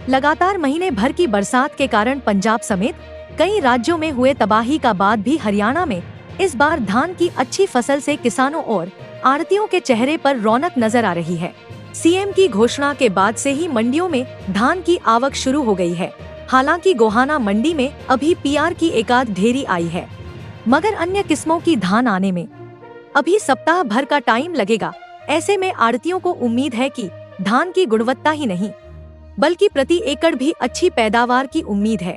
लगातार महीने भर की बरसात के कारण पंजाब समेत कई राज्यों में हुए तबाही का बाद भी हरियाणा में इस बार धान की अच्छी फसल से किसानों और आढ़तियों के चेहरे पर रौनक नजर आ रही है। सीएम की घोषणा के बाद से ही मंडियों में धान की आवक शुरू हो गई है। हालांकि गोहाना मंडी में अभी पीआर की एकाध ढेरी आई है, मगर अन्य किस्मों की धान आने में अभी सप्ताह भर का टाइम लगेगा। ऐसे में आढ़तियों को उम्मीद है कि धान की गुणवत्ता ही नहीं बल्कि प्रति एकड़ भी अच्छी पैदावार की उम्मीद है।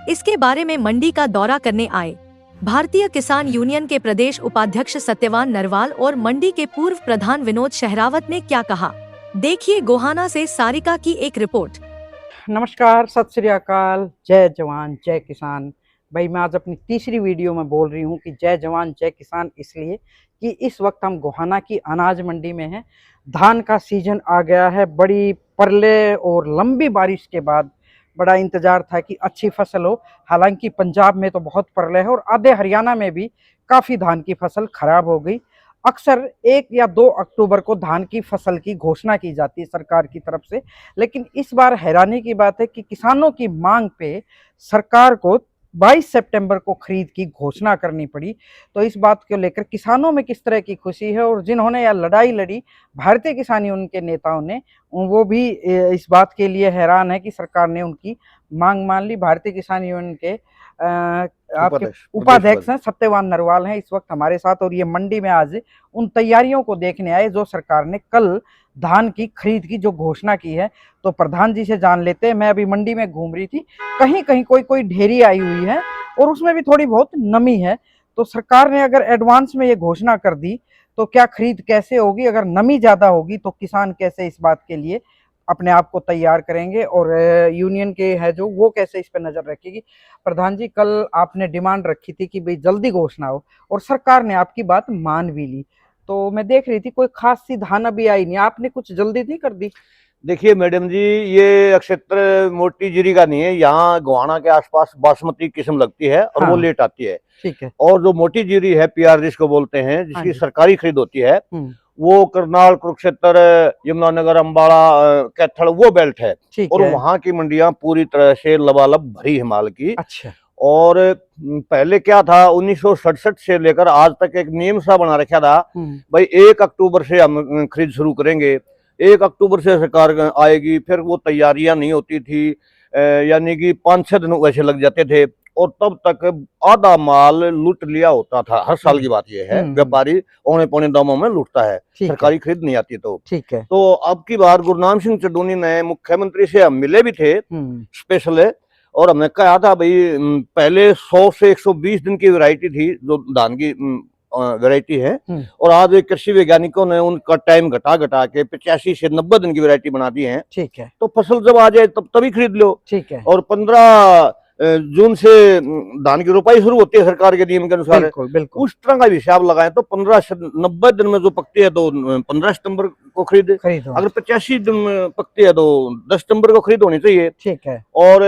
इसके बारे में मंडी का दौरा करने आए भारतीय किसान यूनियन के प्रदेश उपाध्यक्ष सत्यवान नरवाल और मंडी के पूर्व प्रधान विनोद शहरावत ने क्या कहा, देखिए गोहाना से सारिका की एक रिपोर्ट। नमस्कार, सत श्री अकाल, जय जवान जय किसान। भाई मैं आज अपनी तीसरी वीडियो में बोल रही हूँ कि जय जवान जय किसान, इसलिए कि इस वक्त हम गोहाना की अनाज मंडी में हैं। धान का सीजन आ गया है। बड़ी परले और लंबी बारिश के बाद बड़ा इंतजार था कि अच्छी फसल हो। हालांकि पंजाब में तो बहुत परले है और आधे हरियाणा में भी काफ़ी धान की फसल खराब हो गई। अक्सर 1 या 2 अक्टूबर को धान की फसल की घोषणा की जाती है सरकार की तरफ से, लेकिन इस बार हैरानी की बात है कि किसानों की मांग पे सरकार को 22 सितंबर को खरीद की घोषणा करनी पड़ी। तो इस बात को लेकर किसानों में किस तरह की खुशी है और जिन्होंने यह लड़ाई लड़ी भारतीय किसान यूनियन के नेताओं ने, वो भी इस बात के लिए हैरान है कि सरकार ने उनकी मांग मान ली। भारतीय किसान यूनियन के आपके उपाध्यक्ष हैं सत्यवान नरवाल हैं इस वक्त हमारे साथ, और ये मंडी में आज उन तैयारियों को देखने आए जो सरकार ने कल धान की खरीद की जो घोषणा की है। तो प्रधान जी से जान लेते हैं। मैं अभी मंडी में घूम रही थी, कहीं कहीं कोई ढेरी आई हुई है और उसमें भी थोड़ी बहुत नमी है। तो सरकार ने अगर एडवांस में ये घोषणा कर दी तो क्या खरीद कैसे होगी? अगर नमी ज्यादा होगी तो किसान कैसे इस बात के लिए अपने आप को तैयार करेंगे और यूनियन के है जो वो कैसे इस पर नजर रखेगी? प्रधान जी, कल आपने डिमांड रखी थी कि भाई जल्दी घोषणा हो और सरकार ने आपकी बात मान भी ली। तो मैं देख रही थी कोई खास सी धान अभी आई नहीं, आपने कुछ जल्दी नहीं कर दी? देखिए मैडम जी, ये क्षेत्र मोटी जीरी का नहीं है। यहाँ गोहाना के आसपास बासमती किस्म लगती है और हाँ, वो लेट आती है। ठीक है। और जो मोटी जीरी है, पीआर जिसको बोलते हैं, जिसकी सरकारी खरीद होती है, वो करनाल, कुरुक्षेत्र, यमुनानगर, अम्बाड़ा, कैथल, वो बेल्ट है। और वहाँ की मंडियां पूरी तरह से लबालब भरी है माल की। अच्छा। और पहले क्या था, 1967 से लेकर आज तक एक नियम सा बना रखा था, भाई 1 अक्टूबर से हम खरीद शुरू करेंगे। 1 अक्टूबर से सरकार आएगी, फिर वो तैयारियां नहीं होती थी, यानी कि 5-6 दिन वैसे लग जाते थे और तब तक आधा माल लूट लिया होता था। हर साल की बात ये है, व्यापारी औने पौने दामों में लूटता है, सरकारी खरीद नहीं आती। तो ठीक है। तो अब की बार गुरनाम सिंह चड्डूनी ने, मुख्यमंत्री से हम मिले भी थे स्पेशल, और हमने कहा था भाई पहले 100 से 120 दिन की वैरायटी थी जो धान की वैरायटी है, और आज कृषि वैज्ञानिकों ने उनका टाइम घटा के 85 से 90 दिन की वैरायटी बना दी है। ठीक है। तो फसल जब आ जाए तभी खरीद लो। ठीक है। और 15 जून से धान की रोपाई शुरू होती है सरकार के नियम के अनुसार। बिल्कुल। उस तरह का हिसाब लगाएं तो 15 से 90 दिन में जो पकती है तो 15 सितंबर को खरीदे। अगर 85 दिन में पकती है तो 10 सितंबर को खरीद होनी चाहिए। ठीक है। और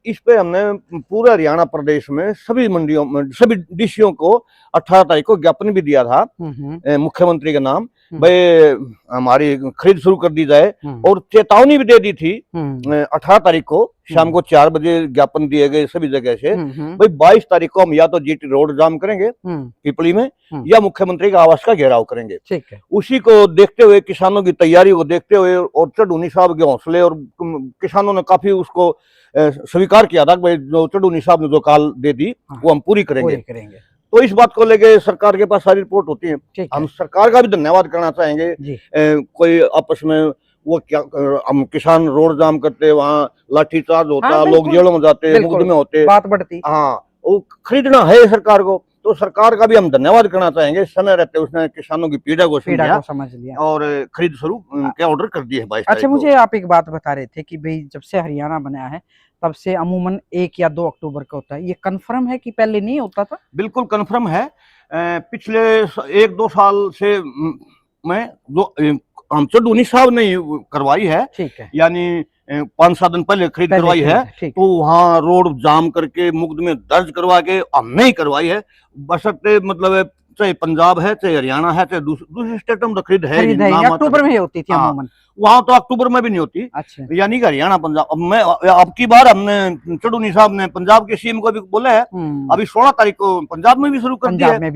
इस पे हमने पूरे हरियाणा प्रदेश में सभी मंडियों में, सभी डीसीओ को 18 तारीख को ज्ञापन भी दिया था मुख्यमंत्री के नाम, भाई हमारी खरीद शुरू कर दी जाए। और चेतावनी भी दे दी थी 18 तारीख को शाम को 4 बजे ज्ञापन दिए गए सभी जगह से, भाई 22 तारीख को हम या तो जीटी रोड जाम करेंगे पिपली में, या मुख्यमंत्री का आवास का घेराव करेंगे। ठीक है। उसी को देखते हुए, किसानों की तैयारी को देखते हुए और चड्डूनी साहब के हौसले, और किसानों ने काफी उसको स्वीकार किया था, भाई जो चड्डूनी साहब ने जो काल दे दी वो हम पूरी करेंगे। तो इस बात को लेके सरकार के पास सारी रिपोर्ट होती है। हम सरकार का भी धन्यवाद करना चाहेंगे। कोई आपस में वो क्या, हम किसान रोड जाम करते, वहाँ लाठीचार्ज होता, लोग जेलों में जाते, मुकदमे होते, बात बढ़ती। हाँ, वो खरीदना है सरकार को, तो सरकार का भी हम धन्यवाद करना चाहेंगे। समय रहते उसने किसानों की पीड़ा को समझ लिया और खरीद शुरू के ऑर्डर कर दिए है। अच्छा, मुझे आप एक बात बता रहे थे कि भाई जब से हरियाणा बना है तब से अमूमन 1 या 2 अक्टूबर का होता है, ये कंफर्म है कि पहले नहीं होता था? बिल्कुल कंफर्म है। पिछले 1-2 साल से मैं जो हम चड्डूनी साहब ने करवाई है, ठीक है, यानी 5-7 दिन पहले खरीद करवाई है, तो वहाँ रोड जाम करके मुकदमे दर्ज करवा के हमने ही करवाई है। बशर्ते मतलब चाहे पंजाब है, चाहे हरियाणा है, चाहे दूसरे स्टेटों में खरीद है, अक्टूबर में होती थी अमूमन, वहां तो अक्टूबर में भी नहीं होती। अच्छा, यानी कि हरियाणा पंजाब। अब की बार हमने चढ़ूनी साहब ने पंजाब के सीएम को भी बोला है, अभी 16 तारीख को पंजाब में भी शुरू कर दिया है,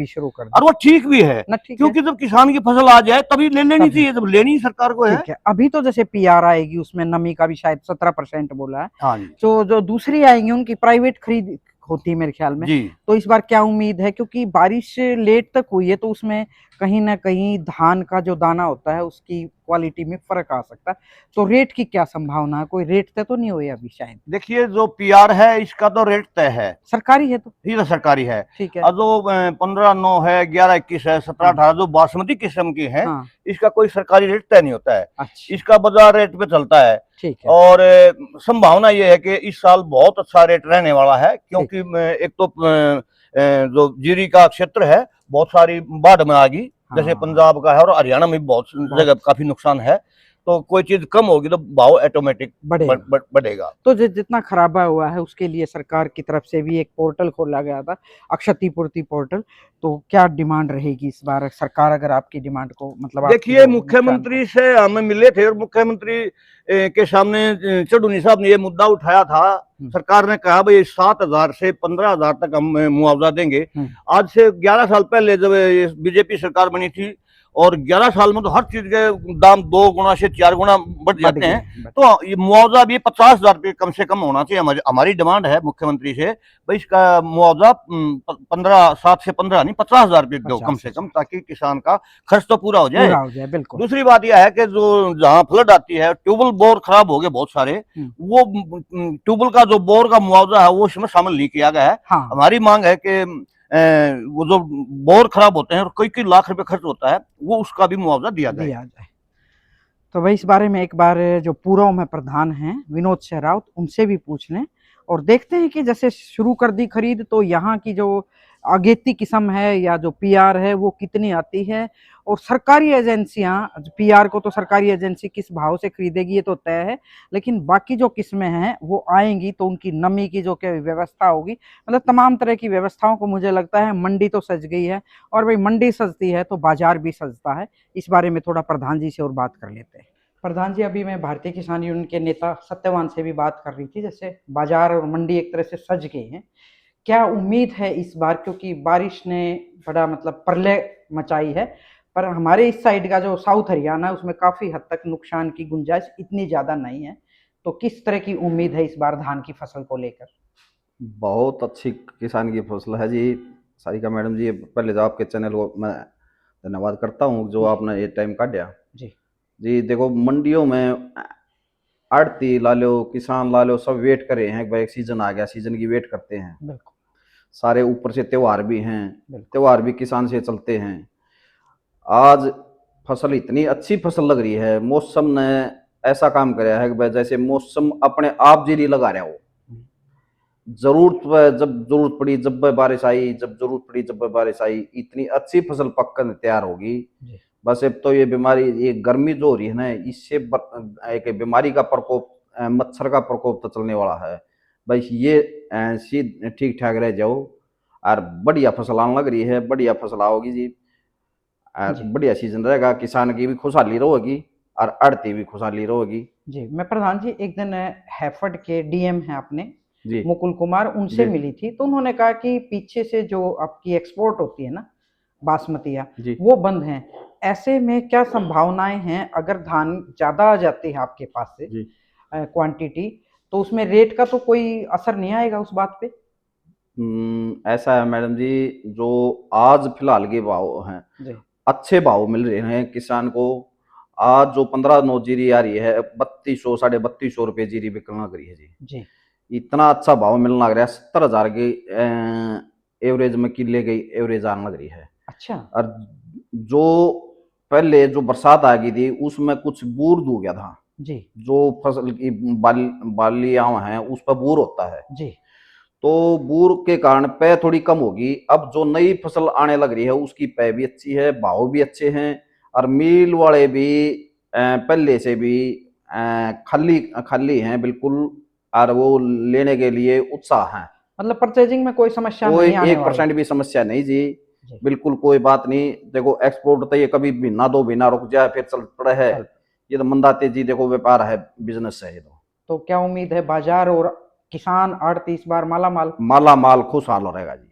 और वो ठीक भी है, क्योंकि जब किसान की फसल आ जाए तभी ले लेनी चाहिए, जब लेनी सरकार को है। अभी तो जैसे पीआर आएगी उसमें नमी का भी शायद 17% बोला है, हाँ, तो जो दूसरी आएंगी उनकी प्राइवेट खरीद होती है मेरे ख्याल में जी। तो इस बार क्या उम्मीद है, क्योंकि बारिश लेट तक हुई है तो उसमें कहीं ना कहीं धान का जो दाना होता है उसकी क्वालिटी में फर्क आ सकता है, तो रेट की क्या संभावना है, कोई रेट तय तो नहीं हुई अभी शायद? देखिए, जो पीआर है इसका तो रेट तय है, सरकारी है, तो ये तो सरकारी है, ठीक है। और जो 15-9 है, 11-21 है, 17-18 जो बासमती किस्म की है, इसका कोई सरकारी रेट तय नहीं होता है। अच्छा। इसका बाजार रेट पे चलता है, ठीक है। और संभावना ये है कि इस साल बहुत अच्छा रेट रहने वाला है, क्योंकि एक तो जो जीरी का क्षेत्र है बहुत सारी बाढ़ में आ गई, जैसे पंजाब का है, और हरियाणा में भी बहुत जगह काफी नुकसान है, तो कोई चीज कम होगी तो भाव ऑटोमेटिक बढ़ेगा। तो जितना खराबा हुआ है उसके लिए सरकार की तरफ से भी एक पोर्टल खोला गया था, क्षतिपूर्ति पोर्टल, तो क्या डिमांड रहेगी इस बार सरकार, अगर आपकी डिमांड को मतलब? देखिए, मुख्यमंत्री से हमें मिले थे और मुख्यमंत्री के सामने चढ़ूनी साहब ने ये मुद्दा उठाया था। सरकार ने कहा भाई 7,000 से 15,000 तक हम मुआवजा देंगे। आज से 11 साल पहले जब बीजेपी सरकार बनी थी, और 11 साल में तो हर चीज के दाम 2 गुना से 4 गुना बढ़ जाते हैं, तो ये मुआवजा भी 50,000 रुपये कम से कम होना चाहिए। हमारी डिमांड है मुख्यमंत्री से, भाई इसका मुआवजा 7 से 15 नहीं, 50,000 रुपये दो कम से कम, ताकि किसान का खर्च तो पूरा हो जाए। बिल्कुल। दूसरी बात यह है कि जो जहाँ फ्लड आती है, ट्यूबवेल बोर खराब हो गए बहुत सारे, वो ट्यूबवेल का जो बोर का मुआवजा है वो इसमें शामिल नहीं किया गया है। हमारी मांग है कि वो जो बोर खराब होते हैं और कई लाख रुपए खर्च होता है, वो उसका भी मुआवजा दिया जाए। तो भाई इस बारे में एक बार जो पूर्व में प्रधान हैं विनोद सहरावत, उनसे भी पूछ लें, और देखते हैं कि जैसे शुरू कर दी खरीद, तो यहाँ की जो अगेती किस्म है या जो पीआर है वो कितनी आती है, और सरकारी एजेंसियां पीआर को तो सरकारी एजेंसी किस भाव से खरीदेगी ये तो तय है, लेकिन बाकी जो किस्में हैं वो आएंगी तो उनकी नमी की जो क्या व्यवस्था होगी, मतलब तमाम तरह की व्यवस्थाओं को मुझे लगता है मंडी तो सज गई है, और भाई मंडी सजती है तो बाजार भी सजता है। इस बारे में थोड़ा प्रधान जी से और बात कर लेते हैं। प्रधान जी, अभी मैं भारतीय किसान यूनियन के नेता सत्यवान से भी बात कर रही थी, जैसे बाजार और मंडी एक तरह से सज गई हैं, क्या उम्मीद है इस बार, क्योंकि बारिश ने बड़ा मतलब प्रलय मचाई है, पर हमारे इस साइड का जो साउथ हरियाणा है उसमें काफी हद तक नुकसान की गुंजाइश इतनी ज्यादा नहीं है, तो किस तरह की उम्मीद है इस बार धान की फसल को लेकर? बहुत अच्छी किसान की फसल है जी। सारिका मैडम जी, पहले तो आपके चैनल को मैं धन्यवाद करता हूँ जो आपने ये टाइम काटा जी। देखो, मंडियों में आड़ती ला लो, किसान ला लो, सब वेट कर रहे हैं, भाई सीजन आ गया, सीजन की वेट करते हैं। बिल्कुल। सारे ऊपर से त्योहार भी हैं, त्योहार भी किसान से चलते हैं। आज फसल इतनी अच्छी फसल लग रही है, मौसम ने ऐसा काम कराया है कि भाई जैसे मौसम अपने आप जीरी लगा रहा हो। जरूरत जब जरूरत पड़ी जब बारिश आई, जब जरूरत पड़ी जब बारिश आई, इतनी अच्छी फसल पककर तैयार होगी। बस अब तो ये बीमारी, ये गर्मी जो हो रही है ना, इससे एक बीमारी का प्रकोप, मच्छर का प्रकोप तो चलने वाला है। बस ये ठीक ठाक रह जाओ और बढ़िया फसल आने लग रही है, बढ़िया फसल आओगी जी, और बढ़िया सीजन रहेगा, किसान की भी खुशहाली रहेगी और आड़ती भी खुशहाली रहेगी जी। मैं प्रधान जी एक दिन हैफर्ड के डीएम है अपने मुकुल कुमार, उनसे मिली थी, तो उन्होंने कहा कि पीछे से जो आपकी एक्सपोर्ट होती है ना बासमतिया, वो बंद है। ऐसे में क्या संभावनाएं हैं, अगर धान ज्यादा आ जाती है आपके पास से क्वांटिटी, तो उसमें रेट का तो कोई असर नहीं आएगा उस बात पे? ऐसा है मैडम जी, जो आज फिलहाल के भाव हैं, अच्छे भाव मिल रहे हैं किसान को। आज जो 15-9 जीरी आ रही है, 3200 3250 रुपये जीरी बिकने लग रही है जी। इतना अच्छा भाव मिलने लग रहा है, 70,000 की एवरेज में किले की एवरेज आने लग रही है। अच्छा। और जो पहले जो बरसात आ गई थी उसमें कुछ बूर हो गया था जी, जो फसल की बालियां हैं उस पर बूर होता है जी, तो बूर के कारण पै थोड़ी कम होगी। अब जो नई फसल आने लग रही है उसकी पै भी अच्छी है, भाव भी अच्छे हैं, और मिल वाले भी पहले से भी खाली हैं बिल्कुल, और वो लेने के लिए उत्साह है। मतलब परचेजिंग में कोई समस्या नहीं आने वाली? 1% भी समस्या नहीं जी। बिल्कुल कोई बात नहीं। देखो एक्सपोर्ट तो ये कभी महीना 2 महीना रुक जाए फिर चल पड़े है, ये तो मंदा तेजी देखो व्यापार है, बिजनेस है ये तो क्या उम्मीद है बाजार और किसान आड़ती इस बार माला माल खुशहाल हो रहेगा जी।